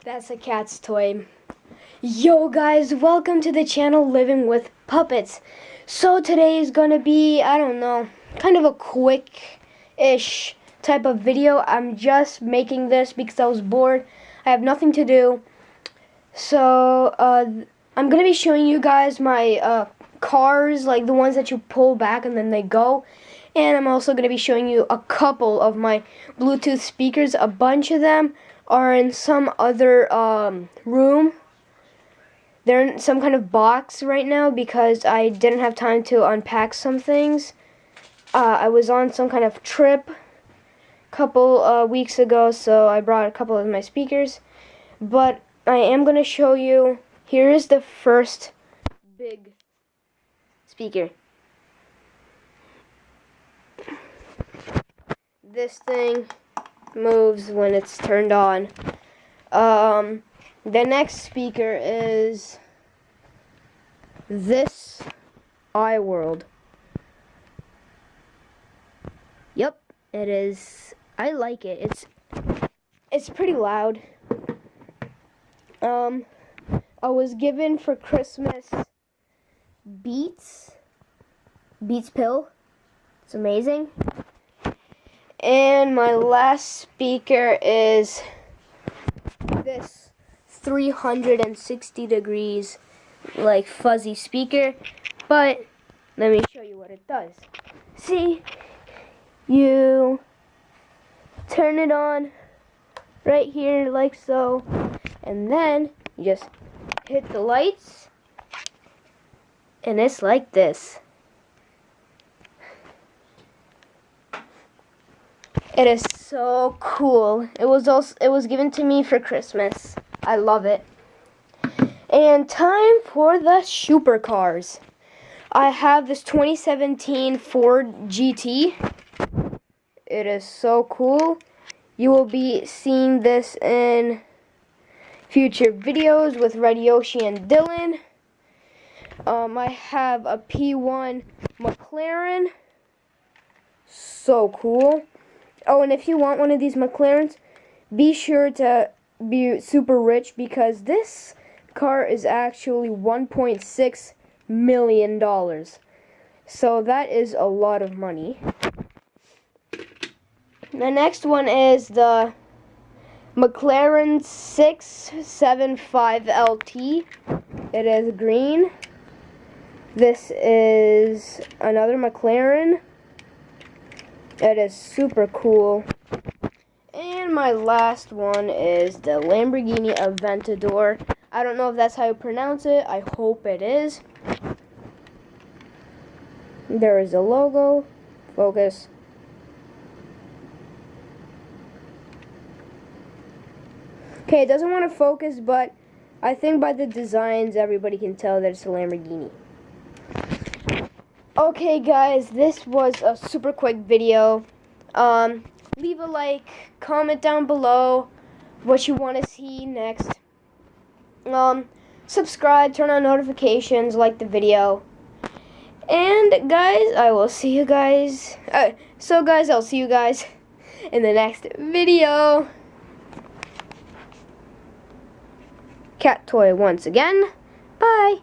That's a cat's toy. Yo guys, welcome to the channel Living with Puppets. So today is gonna be, I don't know, kind of a quick-ish type of video. I'm just making this because I was bored. I have nothing to do. So I'm gonna be showing you guys my cars, like the ones that you pull back and then they go. And I'm also gonna be showing you a couple of my Bluetooth speakers. A bunch of them are in some other room. They're in some kind of box right now because I didn't have time to unpack some things. I was on some kind of trip a couple weeks ago, so I brought a couple of my speakers. But I am going to show you, here is the first big speaker. This thing moves when it's turned on. The next speaker is this iWorld. Yep, it is. I like it. It's pretty loud. I was given for Christmas Beats pill. It's amazing. And my last speaker is this 360 degrees like fuzzy speaker, but let me show you what it does. See, you turn it on right here like so, and then you just hit the lights and it's like this. It is so cool. It was given to me for Christmas. I love it. And time for the supercars. I have this 2017 Ford GT. It is so cool. You will be seeing this in future videos with Red Yoshi and Dylan. I have a P1 McLaren. So cool. Oh, and if you want one of these McLarens, be sure to be super rich because this car is actually $1.6 million. So that is a lot of money. The next one is the McLaren 675 LT. It is green. This is another McLaren. It is super cool. And my last one is the Lamborghini Aventador. I don't know if that's how you pronounce it. I hope it is. There is a logo. Focus. Okay, it doesn't want to focus, but I think by the designs, everybody can tell that it's a Lamborghini. Okay guys, this was a super quick video. Leave a like, comment down below what you want to see next. Subscribe, turn on notifications, like the video. And guys, I will see you guys. I'll see you guys in the next video. Cat toy once again. Bye.